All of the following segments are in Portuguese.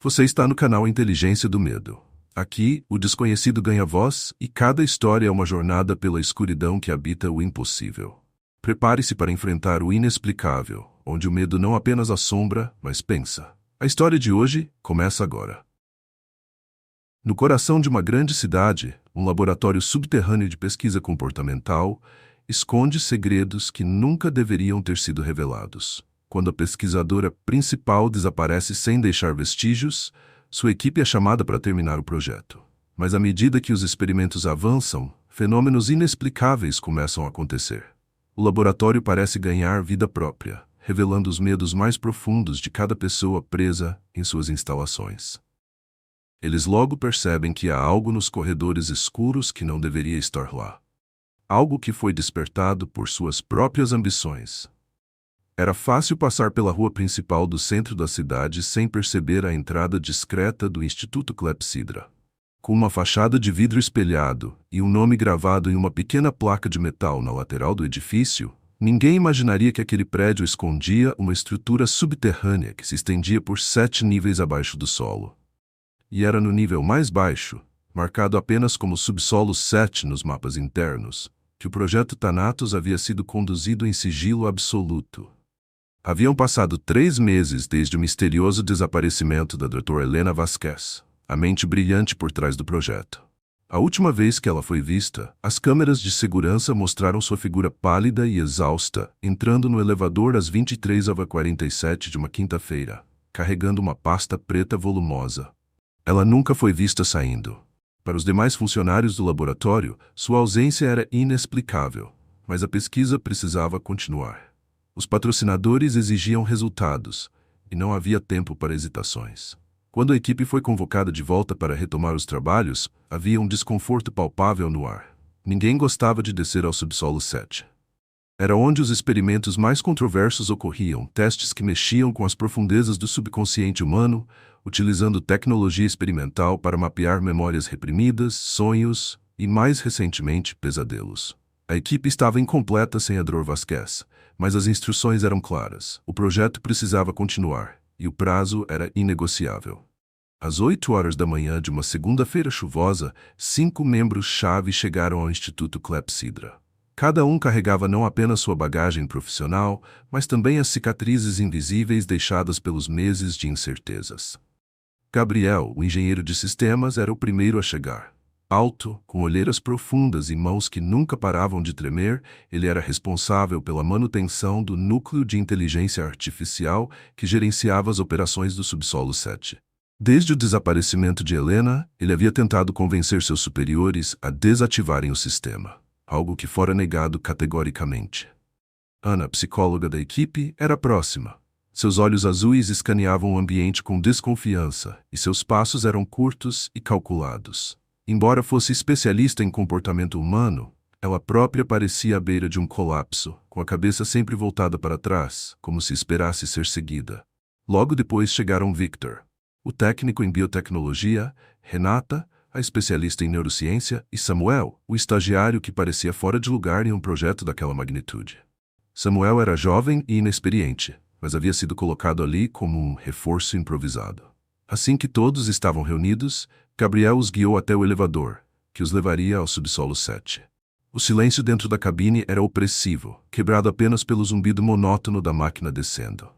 Você está no canal Inteligência do Medo. Aqui, o desconhecido ganha voz e cada história é uma jornada pela escuridão que habita o impossível. Prepare-se para enfrentar o inexplicável, onde o medo não apenas assombra, mas pensa. A história de hoje começa agora. No coração de uma grande cidade, um laboratório subterrâneo de pesquisa comportamental esconde segredos que nunca deveriam ter sido revelados. Quando a pesquisadora principal desaparece sem deixar vestígios, sua equipe é chamada para terminar o projeto. Mas à medida que os experimentos avançam, fenômenos inexplicáveis começam a acontecer. O laboratório parece ganhar vida própria, revelando os medos mais profundos de cada pessoa presa em suas instalações. Eles logo percebem que há algo nos corredores escuros que não deveria estar lá. Algo que foi despertado por suas próprias ambições. Era fácil passar pela rua principal do centro da cidade sem perceber a entrada discreta do Instituto Clepsydra. Com uma fachada de vidro espelhado e um nome gravado em uma pequena placa de metal na lateral do edifício, ninguém imaginaria que aquele prédio escondia uma estrutura subterrânea que se estendia por 7 níveis abaixo do solo. E era no nível mais baixo, marcado apenas como subsolo 7 nos mapas internos, que o projeto Thanatos havia sido conduzido em sigilo absoluto. Haviam passado 3 meses desde o misterioso desaparecimento da Dra. Helena Vasquez, a mente brilhante por trás do projeto. A última vez que ela foi vista, as câmeras de segurança mostraram sua figura pálida e exausta, entrando no elevador às 23h47 de uma quinta-feira, carregando uma pasta preta volumosa. Ela nunca foi vista saindo. Para os demais funcionários do laboratório, sua ausência era inexplicável, mas a pesquisa precisava continuar. Os patrocinadores exigiam resultados, e não havia tempo para hesitações. Quando a equipe foi convocada de volta para retomar os trabalhos, havia um desconforto palpável no ar. Ninguém gostava de descer ao subsolo 7. Era onde os experimentos mais controversos ocorriam, testes que mexiam com as profundezas do subconsciente humano, utilizando tecnologia experimental para mapear memórias reprimidas, sonhos e, mais recentemente, pesadelos. A equipe estava incompleta sem a Dra. Vasquez, mas as instruções eram claras. O projeto precisava continuar, e o prazo era inegociável. Às 8h da manhã de uma segunda-feira chuvosa, 5 membros-chave chegaram ao Instituto Clepsydra. Cada um carregava não apenas sua bagagem profissional, mas também as cicatrizes invisíveis deixadas pelos meses de incertezas. Gabriel, o engenheiro de sistemas, era o primeiro a chegar. Alto, com olheiras profundas e mãos que nunca paravam de tremer, ele era responsável pela manutenção do núcleo de inteligência artificial que gerenciava as operações do subsolo 7. Desde o desaparecimento de Helena, ele havia tentado convencer seus superiores a desativarem o sistema, algo que fora negado categoricamente. Ana, psicóloga da equipe, era próxima. Seus olhos azuis escaneavam o ambiente com desconfiança, e seus passos eram curtos e calculados. Embora fosse especialista em comportamento humano, ela própria parecia à beira de um colapso, com a cabeça sempre voltada para trás, como se esperasse ser seguida. Logo depois chegaram Victor, o técnico em biotecnologia, Renata, a especialista em neurociência, e Samuel, o estagiário que parecia fora de lugar em um projeto daquela magnitude. Samuel era jovem e inexperiente, mas havia sido colocado ali como um reforço improvisado. Assim que todos estavam reunidos, Gabriel os guiou até o elevador, que os levaria ao subsolo 7. O silêncio dentro da cabine era opressivo, quebrado apenas pelo zumbido monótono da máquina descendo.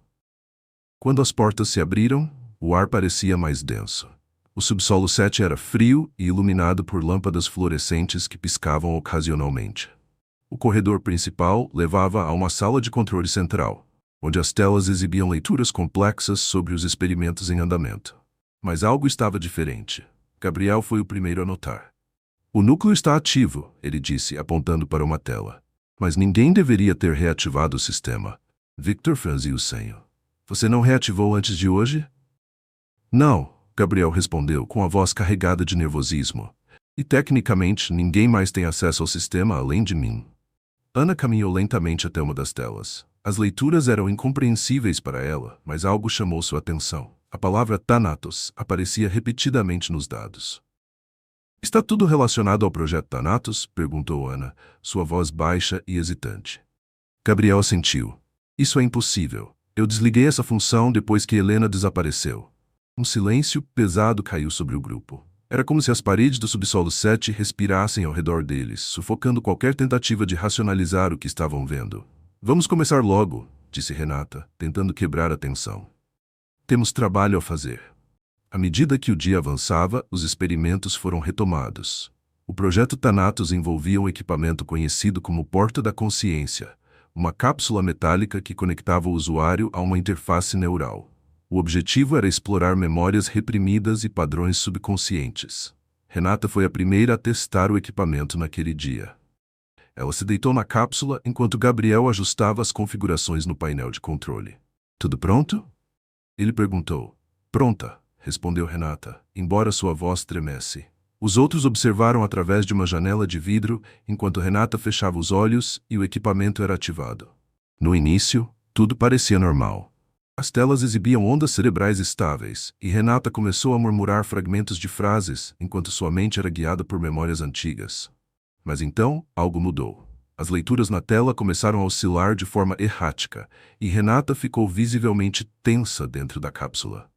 Quando as portas se abriram, o ar parecia mais denso. O subsolo 7 era frio e iluminado por lâmpadas fluorescentes que piscavam ocasionalmente. O corredor principal levava a uma sala de controle central, onde as telas exibiam leituras complexas sobre os experimentos em andamento. Mas algo estava diferente. Gabriel foi o primeiro a notar. O núcleo está ativo, ele disse, apontando para uma tela. Mas ninguém deveria ter reativado o sistema. Victor franziu o senho. Você não reativou antes de hoje? Não, Gabriel respondeu com a voz carregada de nervosismo. E tecnicamente ninguém mais tem acesso ao sistema além de mim. Ana caminhou lentamente até uma das telas. As leituras eram incompreensíveis para ela, mas algo chamou sua atenção. A palavra Thanatos aparecia repetidamente nos dados. Está tudo relacionado ao projeto Thanatos? Perguntou Ana, sua voz baixa e hesitante. Gabriel assentiu. Isso é impossível. Eu desliguei essa função depois que Helena desapareceu. Um silêncio pesado caiu sobre o grupo. Era como se as paredes do subsolo 7 respirassem ao redor deles, sufocando qualquer tentativa de racionalizar o que estavam vendo. Vamos começar logo, disse Renata, tentando quebrar a tensão. Temos trabalho a fazer. À medida que o dia avançava, os experimentos foram retomados. O projeto Thanatos envolvia um equipamento conhecido como Porta da Consciência, uma cápsula metálica que conectava o usuário a uma interface neural. O objetivo era explorar memórias reprimidas e padrões subconscientes. Renata foi a primeira a testar o equipamento naquele dia. Ela se deitou na cápsula enquanto Gabriel ajustava as configurações no painel de controle. Tudo pronto? Ele perguntou. Pronta, respondeu Renata, embora sua voz tremesse. Os outros observaram através de uma janela de vidro enquanto Renata fechava os olhos e o equipamento era ativado. No início, tudo parecia normal. As telas exibiam ondas cerebrais estáveis, e Renata começou a murmurar fragmentos de frases enquanto sua mente era guiada por memórias antigas. Mas então, algo mudou. As leituras na tela começaram a oscilar de forma errática, e Renata ficou visivelmente tensa dentro da cápsula.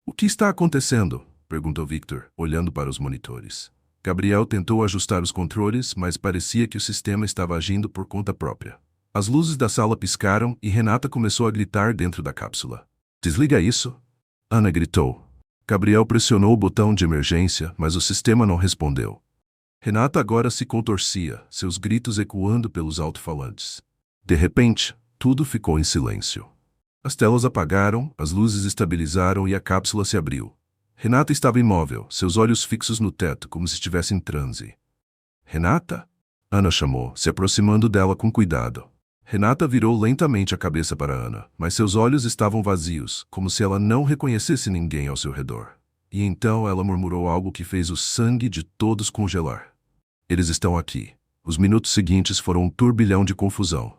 O que está acontecendo? Perguntou Victor, olhando para os monitores. Gabriel tentou ajustar os controles, mas parecia que o sistema estava agindo por conta própria. As luzes da sala piscaram e Renata começou a gritar dentro da cápsula. Desliga isso! Ana gritou. Gabriel pressionou o botão de emergência, mas o sistema não respondeu. Renata agora se contorcia, seus gritos ecoando pelos alto-falantes. De repente, tudo ficou em silêncio. As telas apagaram, as luzes estabilizaram e a cápsula se abriu. Renata estava imóvel, seus olhos fixos no teto, como se estivesse em transe. Renata? Ana chamou, se aproximando dela com cuidado. Renata virou lentamente a cabeça para Ana, mas seus olhos estavam vazios, como se ela não reconhecesse ninguém ao seu redor. E então ela murmurou algo que fez o sangue de todos congelar. Eles estão aqui. Os minutos seguintes foram um turbilhão de confusão.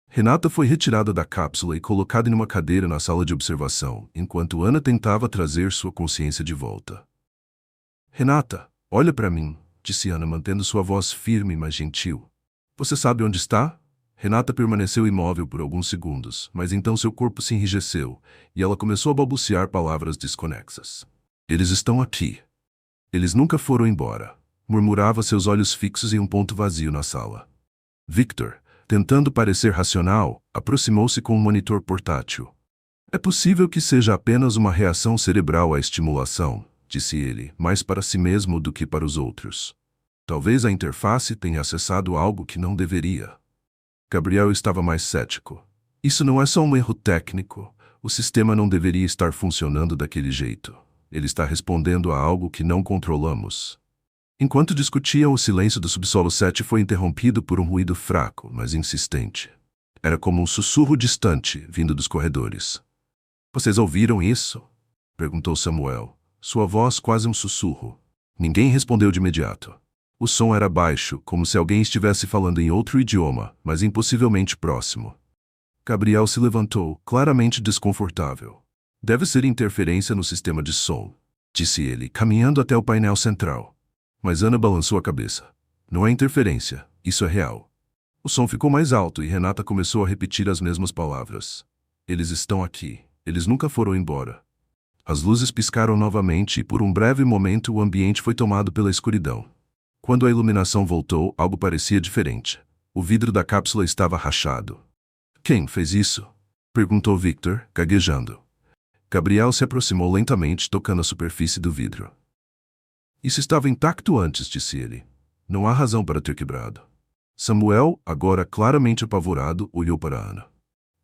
Renata foi retirada da cápsula e colocada em uma cadeira na sala de observação, enquanto Ana tentava trazer sua consciência de volta. Renata, olha para mim, disse Ana, mantendo sua voz firme, mas gentil. Você sabe onde está? Renata permaneceu imóvel por alguns segundos, mas então seu corpo se enrijeceu, e ela começou a balbuciar palavras desconexas. Eles estão aqui. Eles nunca foram embora. Murmurava, seus olhos fixos em um ponto vazio na sala. Victor, tentando parecer racional, aproximou-se com um monitor portátil. É possível que seja apenas uma reação cerebral à estimulação, disse ele, mais para si mesmo do que para os outros. Talvez a interface tenha acessado algo que não deveria. Gabriel estava mais cético. Isso não é só um erro técnico. O sistema não deveria estar funcionando daquele jeito. Ele está respondendo a algo que não controlamos. Enquanto discutiam, o silêncio do subsolo 7 foi interrompido por um ruído fraco, mas insistente. Era como um sussurro distante, vindo dos corredores. Vocês ouviram isso? Perguntou Samuel, sua voz quase um sussurro. Ninguém respondeu de imediato. O som era baixo, como se alguém estivesse falando em outro idioma, mas impossivelmente próximo. Gabriel se levantou, claramente desconfortável. Deve ser interferência no sistema de som, disse ele, caminhando até o painel central. Mas Ana balançou a cabeça. Não é interferência, isso é real. O som ficou mais alto e Renata começou a repetir as mesmas palavras. Eles estão aqui. Eles nunca foram embora. As luzes piscaram novamente e por um breve momento o ambiente foi tomado pela escuridão. Quando a iluminação voltou, algo parecia diferente. O vidro da cápsula estava rachado. Quem fez isso? Perguntou Victor, gaguejando. Gabriel se aproximou lentamente, tocando a superfície do vidro. Isso estava intacto antes, disse ele. Não há razão para ter quebrado. Samuel, agora claramente apavorado, olhou para Ana.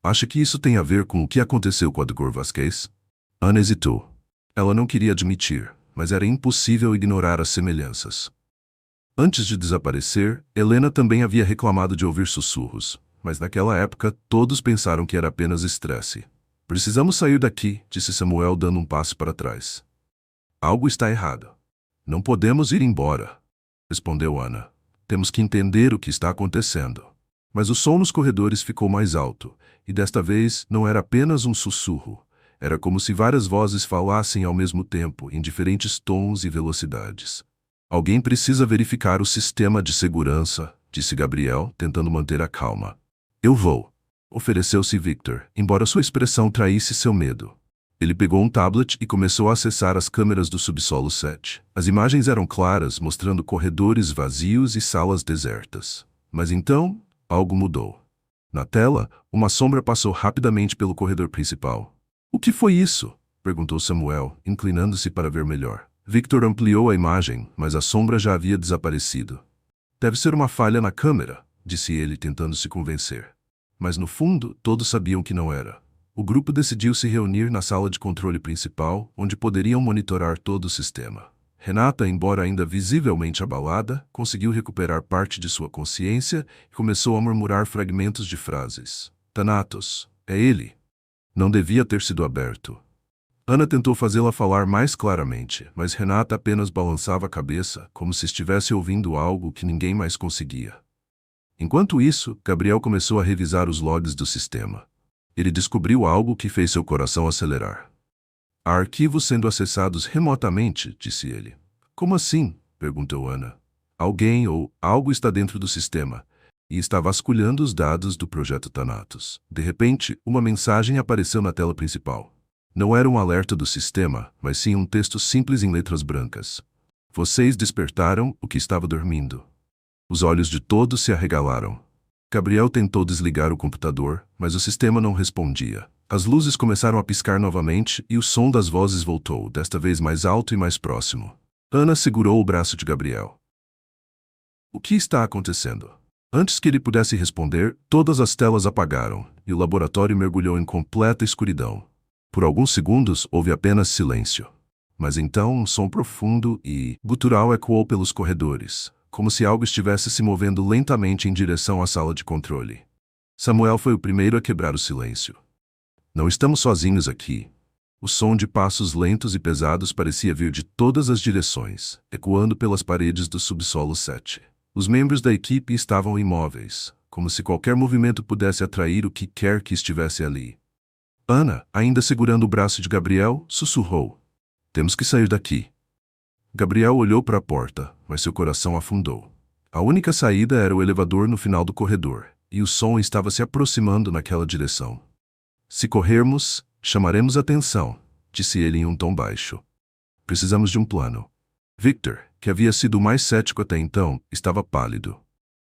Acha que isso tem a ver com o que aconteceu com a Edgar Vasquez? Ana hesitou. Ela não queria admitir, mas era impossível ignorar as semelhanças. Antes de desaparecer, Helena também havia reclamado de ouvir sussurros, mas naquela época todos pensaram que era apenas estresse. Precisamos sair daqui, disse Samuel dando um passo para trás. Algo está errado. Não podemos ir embora, respondeu Ana. Temos que entender o que está acontecendo. Mas o som nos corredores ficou mais alto, e desta vez não era apenas um sussurro. Era como se várias vozes falassem ao mesmo tempo, em diferentes tons e velocidades. Alguém precisa verificar o sistema de segurança, disse Gabriel, tentando manter a calma. Eu vou, ofereceu-se Victor, embora sua expressão traísse seu medo. Ele pegou um tablet e começou a acessar as câmeras do subsolo 7. As imagens eram claras, mostrando corredores vazios e salas desertas. Mas então, algo mudou. Na tela, uma sombra passou rapidamente pelo corredor principal. O que foi isso? Perguntou Samuel, inclinando-se para ver melhor. Victor ampliou a imagem, mas a sombra já havia desaparecido. Deve ser uma falha na câmera, disse ele, tentando se convencer. Mas no fundo, todos sabiam que não era. O grupo decidiu se reunir na sala de controle principal, onde poderiam monitorar todo o sistema. Renata, embora ainda visivelmente abalada, conseguiu recuperar parte de sua consciência e começou a murmurar fragmentos de frases. Thanatos, é ele. Não devia ter sido aberto. Ana tentou fazê-la falar mais claramente, mas Renata apenas balançava a cabeça, como se estivesse ouvindo algo que ninguém mais conseguia. Enquanto isso, Gabriel começou a revisar os logs do sistema. Ele descobriu algo que fez seu coração acelerar. Há arquivos sendo acessados remotamente, disse ele. Como assim? Perguntou Ana. Alguém ou algo está dentro do sistema e está vasculhando os dados do projeto Thanatos. De repente, uma mensagem apareceu na tela principal. Não era um alerta do sistema, mas sim um texto simples em letras brancas. Vocês despertaram o que estava dormindo. Os olhos de todos se arregalaram. Gabriel tentou desligar o computador, mas o sistema não respondia. As luzes começaram a piscar novamente e o som das vozes voltou, desta vez mais alto e mais próximo. Ana segurou o braço de Gabriel. O que está acontecendo? Antes que ele pudesse responder, todas as telas apagaram e o laboratório mergulhou em completa escuridão. Por alguns segundos, houve apenas silêncio. Mas então um som profundo e gutural ecoou pelos corredores, como se algo estivesse se movendo lentamente em direção à sala de controle. Samuel foi o primeiro a quebrar o silêncio. Não estamos sozinhos aqui. O som de passos lentos e pesados parecia vir de todas as direções, ecoando pelas paredes do subsolo 7. Os membros da equipe estavam imóveis, como se qualquer movimento pudesse atrair o que quer que estivesse ali. Ana, ainda segurando o braço de Gabriel, sussurrou. Temos que sair daqui. Gabriel olhou para a porta, mas seu coração afundou. A única saída era o elevador no final do corredor, e o som estava se aproximando naquela direção. Se corrermos, chamaremos atenção, disse ele em um tom baixo. Precisamos de um plano. Victor, que havia sido o mais cético até então, estava pálido.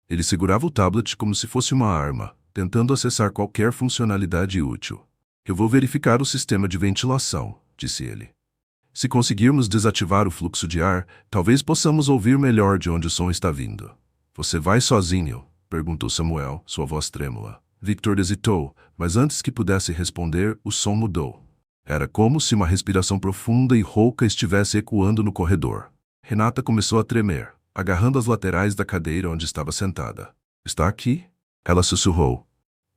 Ele segurava o tablet como se fosse uma arma, tentando acessar qualquer funcionalidade útil. Eu vou verificar o sistema de ventilação, disse ele. Se conseguirmos desativar o fluxo de ar, talvez possamos ouvir melhor de onde o som está vindo. Você vai sozinho? Perguntou Samuel, sua voz trêmula. Victor hesitou, mas antes que pudesse responder, o som mudou. Era como se uma respiração profunda e rouca estivesse ecoando no corredor. Renata começou a tremer, agarrando as laterais da cadeira onde estava sentada. Está aqui? Ela sussurrou.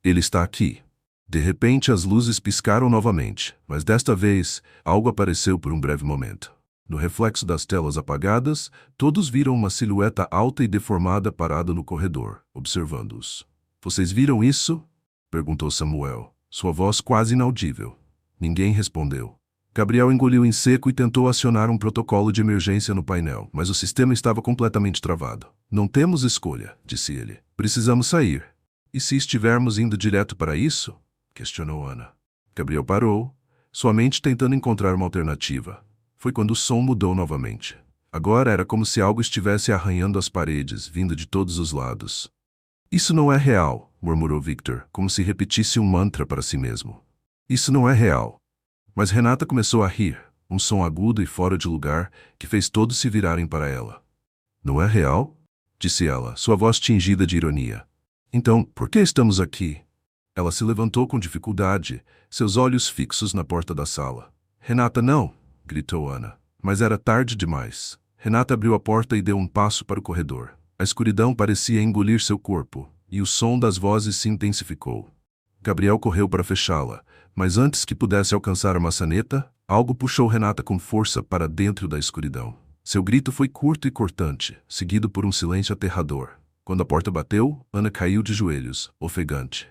Ele está aqui. De repente as luzes piscaram novamente, mas desta vez, algo apareceu por um breve momento. No reflexo das telas apagadas, todos viram uma silhueta alta e deformada parada no corredor, observando-os. Vocês viram isso? Perguntou Samuel, sua voz quase inaudível. Ninguém respondeu. Gabriel engoliu em seco e tentou acionar um protocolo de emergência no painel, mas o sistema estava completamente travado. Não temos escolha, disse ele. Precisamos sair. E se estivermos indo direto para isso? Questionou Ana. Gabriel parou, sua mente tentando encontrar uma alternativa. Foi quando o som mudou novamente. Agora era como se algo estivesse arranhando as paredes, vindo de todos os lados. Isso não é real, murmurou Victor, como se repetisse um mantra para si mesmo. Isso não é real. Mas Renata começou a rir, um som agudo e fora de lugar que fez todos se virarem para ela. Não é real? Disse ela, sua voz tingida de ironia. Então, por que estamos aqui? Ela se levantou com dificuldade, seus olhos fixos na porta da sala. Renata, não! Gritou Ana. Mas era tarde demais. Renata abriu a porta e deu um passo para o corredor. A escuridão parecia engolir seu corpo, e o som das vozes se intensificou. Gabriel correu para fechá-la, mas antes que pudesse alcançar a maçaneta, algo puxou Renata com força para dentro da escuridão. Seu grito foi curto e cortante, seguido por um silêncio aterrador. Quando a porta bateu, Ana caiu de joelhos, ofegante.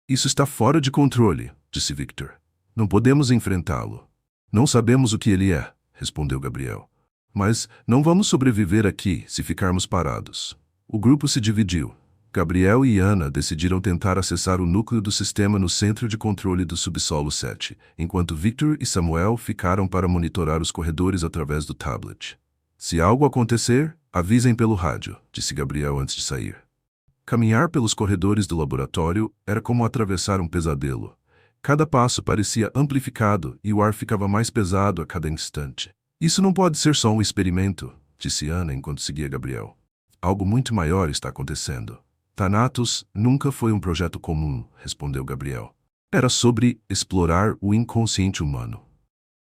Isso está fora de controle, disse Victor. Não podemos enfrentá-lo. Não sabemos o que ele é, respondeu Gabriel. Mas não vamos sobreviver aqui se ficarmos parados. O grupo se dividiu. Gabriel e Ana decidiram tentar acessar o núcleo do sistema no centro de controle do subsolo 7, enquanto Victor e Samuel ficaram para monitorar os corredores através do tablet. Se algo acontecer, avisem pelo rádio, disse Gabriel antes de sair. Caminhar pelos corredores do laboratório era como atravessar um pesadelo. Cada passo parecia amplificado e o ar ficava mais pesado a cada instante. Isso não pode ser só um experimento, disse Ana enquanto seguia Gabriel. Algo muito maior está acontecendo. Thanatos nunca foi um projeto comum, respondeu Gabriel. Era sobre explorar o inconsciente humano.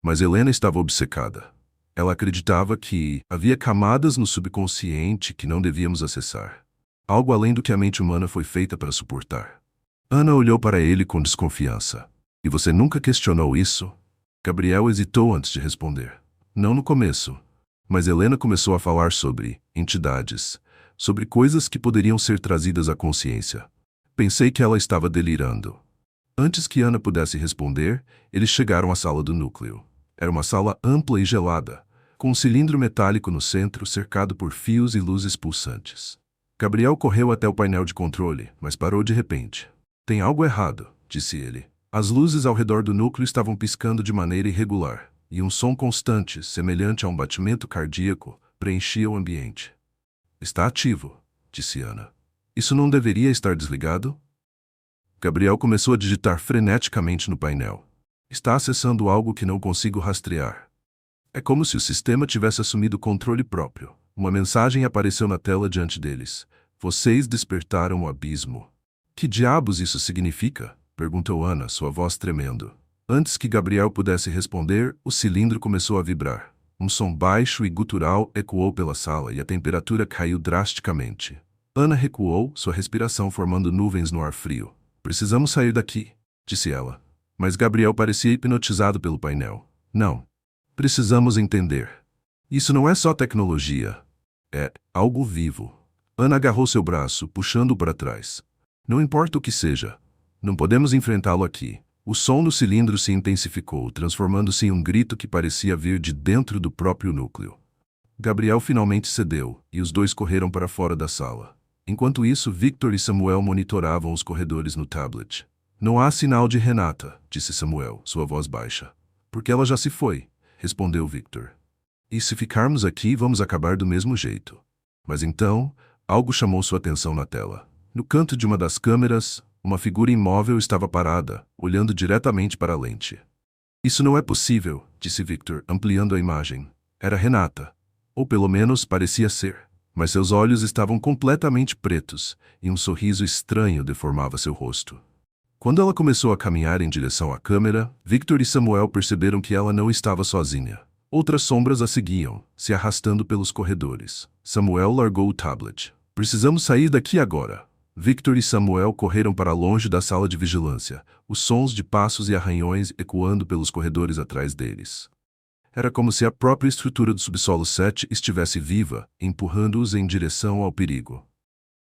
Mas Helena estava obcecada. Ela acreditava que havia camadas no subconsciente que não devíamos acessar. Algo além do que a mente humana foi feita para suportar. Ana olhou para ele com desconfiança. E você nunca questionou isso? Gabriel hesitou antes de responder. Não no começo. Mas Helena começou a falar sobre entidades, sobre coisas que poderiam ser trazidas à consciência. Pensei que ela estava delirando. Antes que Ana pudesse responder, eles chegaram à sala do núcleo. Era uma sala ampla e gelada, com um cilindro metálico no centro cercado por fios e luzes pulsantes. Gabriel correu até o painel de controle, mas parou de repente. Tem algo errado, disse ele. As luzes ao redor do núcleo estavam piscando de maneira irregular, e um som constante, semelhante a um batimento cardíaco, preenchia o ambiente. Está ativo, disse Ana. Isso não deveria estar desligado? Gabriel começou a digitar freneticamente no painel. Está acessando algo que não consigo rastrear. É como se o sistema tivesse assumido o controle próprio. Uma mensagem apareceu na tela diante deles. Vocês despertaram o abismo. Que diabos isso significa? Perguntou Ana, sua voz tremendo. Antes que Gabriel pudesse responder, o cilindro começou a vibrar. Um som baixo e gutural ecoou pela sala e a temperatura caiu drasticamente. Ana recuou, sua respiração formando nuvens no ar frio. Precisamos sair daqui, disse ela. Mas Gabriel parecia hipnotizado pelo painel. Não. Precisamos entender. Isso não é só tecnologia. É algo vivo. Ana agarrou seu braço, puxando-o para trás. Não importa o que seja. Não podemos enfrentá-lo aqui. O som no cilindro se intensificou, transformando-se em um grito que parecia vir de dentro do próprio núcleo. Gabriel finalmente cedeu, e os dois correram para fora da sala. Enquanto isso, Victor e Samuel monitoravam os corredores no tablet. Não há sinal de Renata, disse Samuel, sua voz baixa. Porque ela já se foi, respondeu Victor. E se ficarmos aqui, vamos acabar do mesmo jeito. Mas então, algo chamou sua atenção na tela. No canto de uma das câmeras, uma figura imóvel estava parada, olhando diretamente para a lente. Isso não é possível, disse Victor, ampliando a imagem. Era Renata. Ou pelo menos parecia ser. Mas seus olhos estavam completamente pretos, e um sorriso estranho deformava seu rosto. Quando ela começou a caminhar em direção à câmera, Victor e Samuel perceberam que ela não estava sozinha. Outras sombras a seguiam, se arrastando pelos corredores. Samuel largou o tablet. Precisamos sair daqui agora. Victor e Samuel correram para longe da sala de vigilância, os sons de passos e arranhões ecoando pelos corredores atrás deles. Era como se a própria estrutura do subsolo 7 estivesse viva, empurrando-os em direção ao perigo.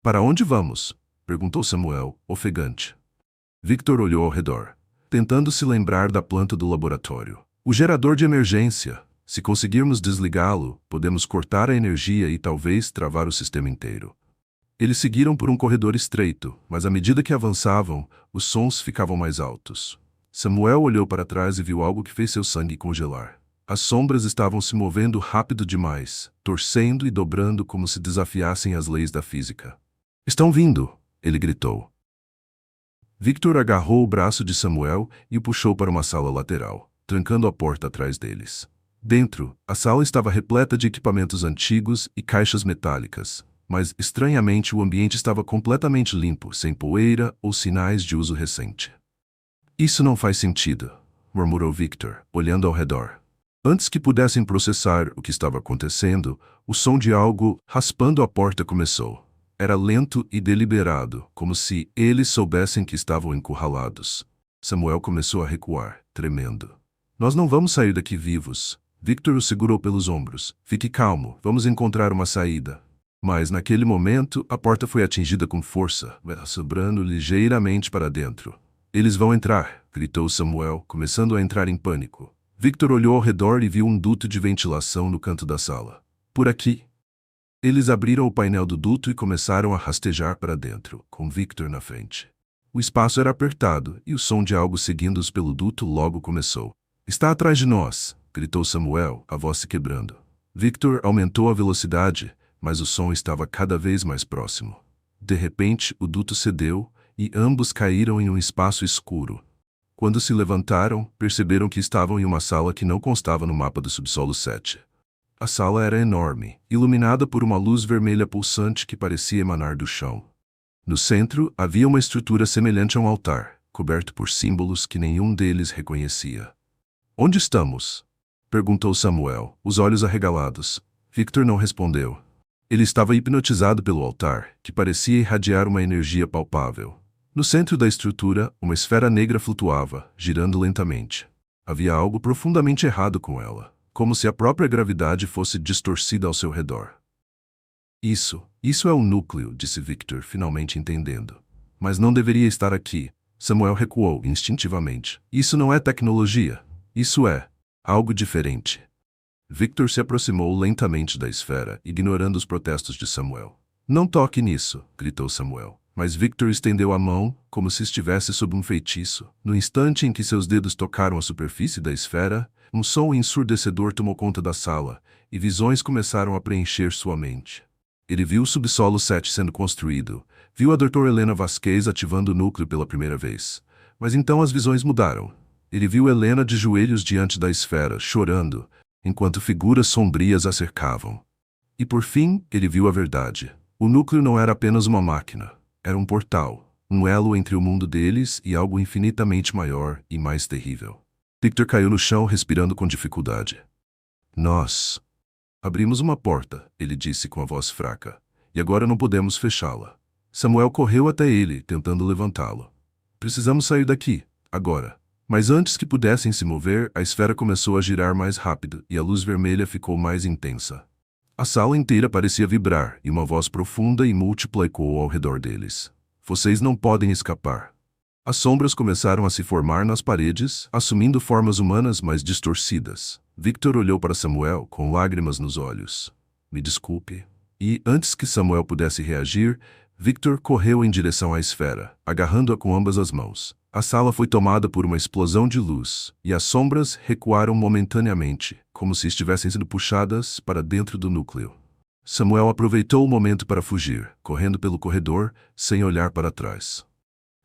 Para onde vamos? Perguntou Samuel, ofegante. Victor olhou ao redor, tentando se lembrar da planta do laboratório. O gerador de emergência. Se conseguirmos desligá-lo, podemos cortar a energia e talvez travar o sistema inteiro. Eles seguiram por um corredor estreito, mas à medida que avançavam, os sons ficavam mais altos. Samuel olhou para trás e viu algo que fez seu sangue congelar. As sombras estavam se movendo rápido demais, torcendo e dobrando como se desafiassem as leis da física. Estão vindo! Ele gritou. Victor agarrou o braço de Samuel e o puxou para uma sala lateral, trancando a porta atrás deles. Dentro, a sala estava repleta de equipamentos antigos e caixas metálicas, mas, estranhamente, o ambiente estava completamente limpo, sem poeira ou sinais de uso recente. Isso não faz sentido, murmurou Victor, olhando ao redor. Antes que pudessem processar o que estava acontecendo, o som de algo raspando a porta começou. Era lento e deliberado, como se eles soubessem que estavam encurralados. Samuel começou a recuar, tremendo. Nós não vamos sair daqui vivos. Victor o segurou pelos ombros. Fique calmo, vamos encontrar uma saída. Mas, naquele momento, a porta foi atingida com força, sobrando ligeiramente para dentro. Eles vão entrar, gritou Samuel, começando a entrar em pânico. Victor olhou ao redor e viu um duto de ventilação no canto da sala. Por aqui. Eles abriram o painel do duto e começaram a rastejar para dentro, com Victor na frente. O espaço era apertado, e o som de algo seguindo-os pelo duto logo começou. "Está atrás de nós!" gritou Samuel, a voz se quebrando. Victor aumentou a velocidade, mas o som estava cada vez mais próximo. De repente, o duto cedeu, e ambos caíram em um espaço escuro. Quando se levantaram, perceberam que estavam em uma sala que não constava no mapa do subsolo 7. A sala era enorme, iluminada por uma luz vermelha pulsante que parecia emanar do chão. No centro, havia uma estrutura semelhante a um altar, coberto por símbolos que nenhum deles reconhecia. "Onde estamos?" perguntou Samuel, os olhos arregalados. Victor não respondeu. Ele estava hipnotizado pelo altar, que parecia irradiar uma energia palpável. No centro da estrutura, uma esfera negra flutuava, girando lentamente. Havia algo profundamente errado com ela, como se a própria gravidade fosse distorcida ao seu redor. Isso é o núcleo, disse Victor, finalmente entendendo. Mas não deveria estar aqui. Samuel recuou instintivamente. Isso não é tecnologia. Isso é algo diferente. Victor se aproximou lentamente da esfera, ignorando os protestos de Samuel. "Não toque nisso", gritou Samuel. Mas Victor estendeu a mão, como se estivesse sob um feitiço. No instante em que seus dedos tocaram a superfície da esfera, um som ensurdecedor tomou conta da sala, e visões começaram a preencher sua mente. Ele viu o subsolo 7 sendo construído, viu a Dra. Helena Vasquez ativando o núcleo pela primeira vez. Mas então as visões mudaram. Ele viu Helena de joelhos diante da esfera, chorando, enquanto figuras sombrias a cercavam. E por fim, ele viu a verdade. O núcleo não era apenas uma máquina. Era um portal, um elo entre o mundo deles e algo infinitamente maior e mais terrível. Victor caiu no chão, respirando com dificuldade. "Nós abrimos uma porta", ele disse com a voz fraca, "e agora não podemos fechá-la." Samuel correu até ele, tentando levantá-lo. "Precisamos sair daqui, agora." Mas antes que pudessem se mover, a esfera começou a girar mais rápido e a luz vermelha ficou mais intensa. A sala inteira parecia vibrar, e uma voz profunda e múltipla ecoou ao redor deles. "Vocês não podem escapar." As sombras começaram a se formar nas paredes, assumindo formas humanas mais distorcidas. Victor olhou para Samuel com lágrimas nos olhos. "Me desculpe." E, antes que Samuel pudesse reagir, Victor correu em direção à esfera, agarrando-a com ambas as mãos. A sala foi tomada por uma explosão de luz, e as sombras recuaram momentaneamente, como se estivessem sendo puxadas para dentro do núcleo. Samuel aproveitou o momento para fugir, correndo pelo corredor, sem olhar para trás.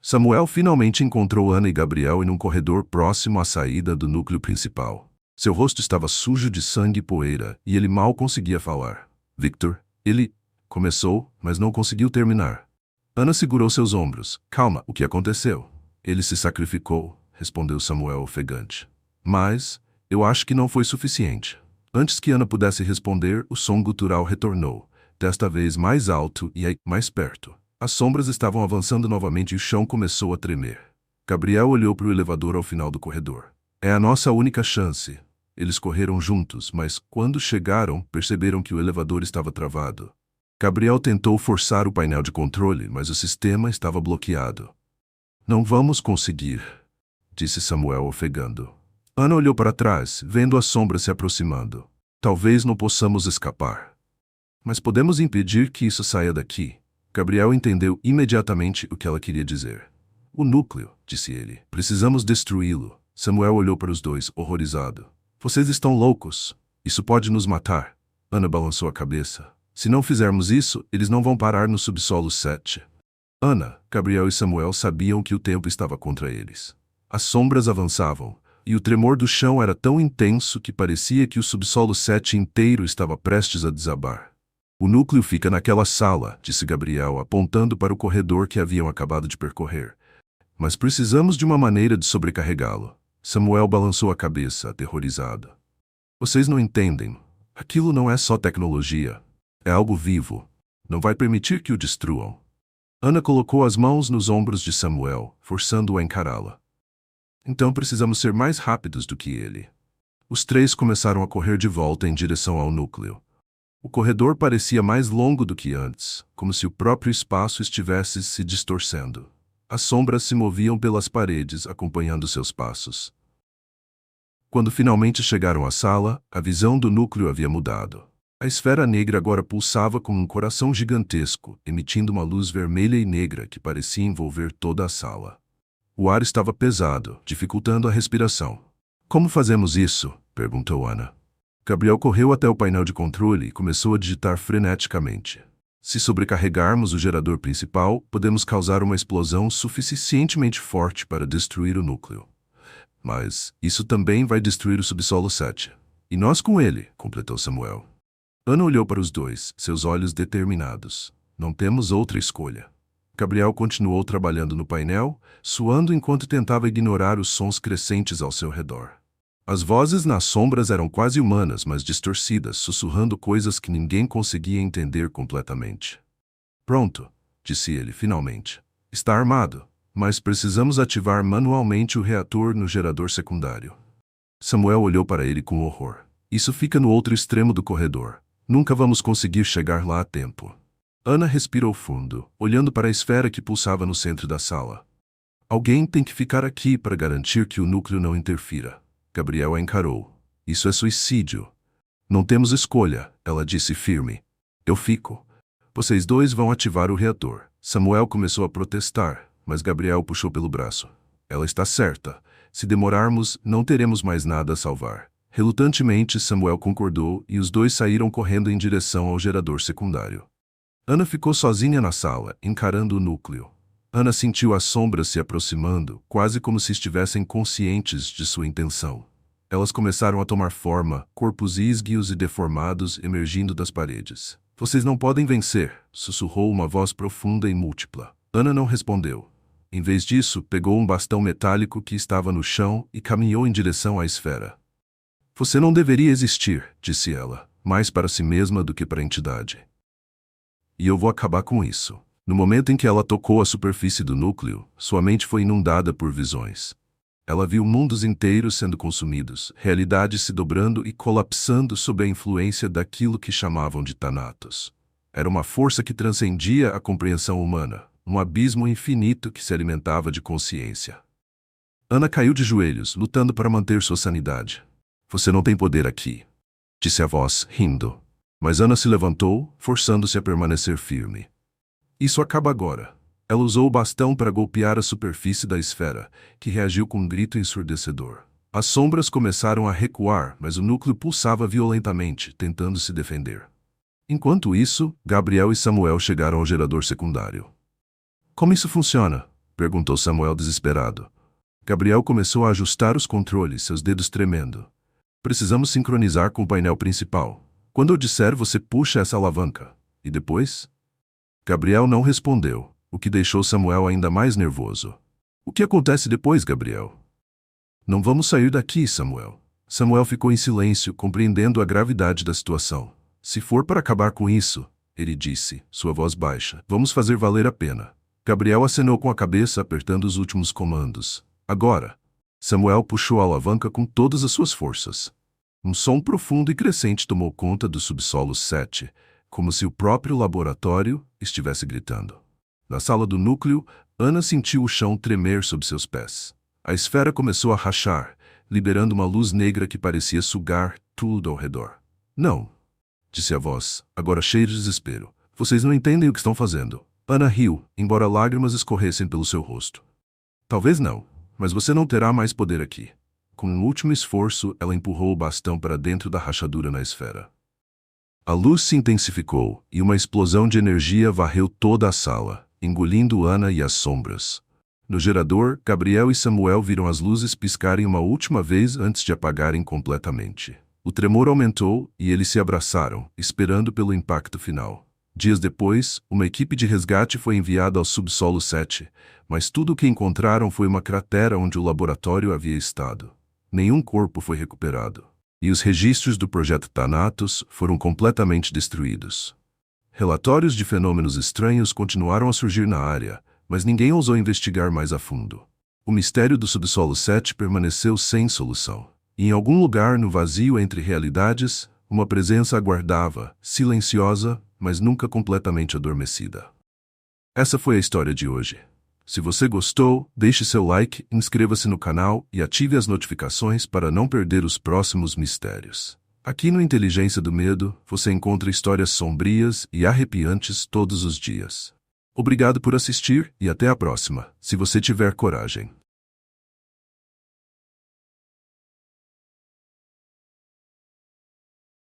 Samuel finalmente encontrou Ana e Gabriel em um corredor próximo à saída do núcleo principal. Seu rosto estava sujo de sangue e poeira, e ele mal conseguia falar. "Victor, ele..." começou, mas não conseguiu terminar. Ana segurou seus ombros. "Calma, o que aconteceu?" "Ele se sacrificou", respondeu Samuel ofegante. "Mas, eu acho que não foi suficiente." Antes que Ana pudesse responder, o som gutural retornou, desta vez mais alto e aí mais perto. As sombras estavam avançando novamente e o chão começou a tremer. Gabriel olhou para o elevador ao final do corredor. "É a nossa única chance." Eles correram juntos, mas, quando chegaram, perceberam que o elevador estava travado. Gabriel tentou forçar o painel de controle, mas o sistema estava bloqueado. "Não vamos conseguir", disse Samuel ofegando. Ana olhou para trás, vendo as sombras se aproximando. "Talvez não possamos escapar. Mas podemos impedir que isso saia daqui." Gabriel entendeu imediatamente o que ela queria dizer. "O núcleo", disse ele. "Precisamos destruí-lo." Samuel olhou para os dois, horrorizado. "Vocês estão loucos. Isso pode nos matar." Ana balançou a cabeça. "Se não fizermos isso, eles não vão parar no subsolo 7. Ana, Gabriel e Samuel sabiam que o tempo estava contra eles. As sombras avançavam, e o tremor do chão era tão intenso que parecia que o subsolo 7 inteiro estava prestes a desabar. "O núcleo fica naquela sala", disse Gabriel, apontando para o corredor que haviam acabado de percorrer. "Mas precisamos de uma maneira de sobrecarregá-lo." Samuel balançou a cabeça, aterrorizado. "Vocês não entendem. Aquilo não é só tecnologia. É algo vivo. Não vai permitir que o destruam." Ana colocou as mãos nos ombros de Samuel, forçando-o a encará-la. "Então precisamos ser mais rápidos do que ele." Os três começaram a correr de volta em direção ao núcleo. O corredor parecia mais longo do que antes, como se o próprio espaço estivesse se distorcendo. As sombras se moviam pelas paredes, acompanhando seus passos. Quando finalmente chegaram à sala, a visão do núcleo havia mudado. A esfera negra agora pulsava como um coração gigantesco, emitindo uma luz vermelha e negra que parecia envolver toda a sala. O ar estava pesado, dificultando a respiração. Como fazemos isso? Perguntou Ana. Gabriel correu até o painel de controle e começou a digitar freneticamente. Se sobrecarregarmos o gerador principal, podemos causar uma explosão suficientemente forte para destruir o núcleo. Mas isso também vai destruir o subsolo 7. E nós com ele, completou Samuel. Ana olhou para os dois, seus olhos determinados. Não temos outra escolha. Gabriel continuou trabalhando no painel, suando enquanto tentava ignorar os sons crescentes ao seu redor. As vozes nas sombras eram quase humanas, mas distorcidas, sussurrando coisas que ninguém conseguia entender completamente. Pronto, disse ele finalmente. Está armado, mas precisamos ativar manualmente o reator no gerador secundário. Samuel olhou para ele com horror. Isso fica no outro extremo do corredor. Nunca vamos conseguir chegar lá a tempo. Ana respirou fundo, olhando para a esfera que pulsava no centro da sala. Alguém tem que ficar aqui para garantir que o núcleo não interfira. Gabriel a encarou. Isso é suicídio. Não temos escolha, ela disse firme. Eu fico. Vocês dois vão ativar o reator. Samuel começou a protestar, mas Gabriel puxou pelo braço. Ela está certa. Se demorarmos, não teremos mais nada a salvar. Relutantemente, Samuel concordou e os dois saíram correndo em direção ao gerador secundário. Ana ficou sozinha na sala, encarando o núcleo. Ana sentiu as sombras se aproximando, quase como se estivessem conscientes de sua intenção. Elas começaram a tomar forma, corpos ísguios e deformados emergindo das paredes. Vocês não podem vencer, sussurrou uma voz profunda e múltipla. Ana não respondeu. Em vez disso, pegou um bastão metálico que estava no chão e caminhou em direção à esfera. Você não deveria existir, disse ela, mais para si mesma do que para a entidade. E eu vou acabar com isso. No momento em que ela tocou a superfície do núcleo, sua mente foi inundada por visões. Ela viu mundos inteiros sendo consumidos, realidades se dobrando e colapsando sob a influência daquilo que chamavam de Thanatos. Era uma força que transcendia a compreensão humana, um abismo infinito que se alimentava de consciência. Ana caiu de joelhos, lutando para manter sua sanidade. Você não tem poder aqui, disse a voz, rindo. Mas Ana se levantou, forçando-se a permanecer firme. Isso acaba agora. Ela usou o bastão para golpear a superfície da esfera, que reagiu com um grito ensurdecedor. As sombras começaram a recuar, mas o núcleo pulsava violentamente, tentando se defender. Enquanto isso, Gabriel e Samuel chegaram ao gerador secundário. Como isso funciona? Perguntou Samuel desesperado. Gabriel começou a ajustar os controles, seus dedos tremendo. Precisamos sincronizar com o painel principal. Quando eu disser, você puxa essa alavanca. E depois? Gabriel não respondeu, o que deixou Samuel ainda mais nervoso. O que acontece depois, Gabriel? Não vamos sair daqui, Samuel. Samuel ficou em silêncio, compreendendo a gravidade da situação. Se for para acabar com isso, ele disse, sua voz baixa, vamos fazer valer a pena. Gabriel acenou com a cabeça, apertando os últimos comandos. Agora. Samuel puxou a alavanca com todas as suas forças. Um som profundo e crescente tomou conta do subsolo 7, como se o próprio laboratório estivesse gritando. Na sala do núcleo, Ana sentiu o chão tremer sob seus pés. A esfera começou a rachar, liberando uma luz negra que parecia sugar tudo ao redor. Não, disse a voz, agora cheia de desespero. Vocês não entendem o que estão fazendo. Ana riu, embora lágrimas escorressem pelo seu rosto. Talvez não, mas você não terá mais poder aqui. Com um último esforço, ela empurrou o bastão para dentro da rachadura na esfera. A luz se intensificou e uma explosão de energia varreu toda a sala, engolindo Ana e as sombras. No gerador, Gabriel e Samuel viram as luzes piscarem uma última vez antes de apagarem completamente. O tremor aumentou e eles se abraçaram, esperando pelo impacto final. Dias depois, uma equipe de resgate foi enviada ao subsolo 7, mas tudo o que encontraram foi uma cratera onde o laboratório havia estado. Nenhum corpo foi recuperado, e os registros do projeto Thanatos foram completamente destruídos. Relatórios de fenômenos estranhos continuaram a surgir na área, mas ninguém ousou investigar mais a fundo. O mistério do subsolo 7 permaneceu sem solução. E em algum lugar no vazio entre realidades, uma presença aguardava, silenciosa, mas nunca completamente adormecida. Essa foi a história de hoje. Se você gostou, deixe seu like, inscreva-se no canal e ative as notificações para não perder os próximos mistérios. Aqui no Inteligência do Medo, você encontra histórias sombrias e arrepiantes todos os dias. Obrigado por assistir e até a próxima, se você tiver coragem.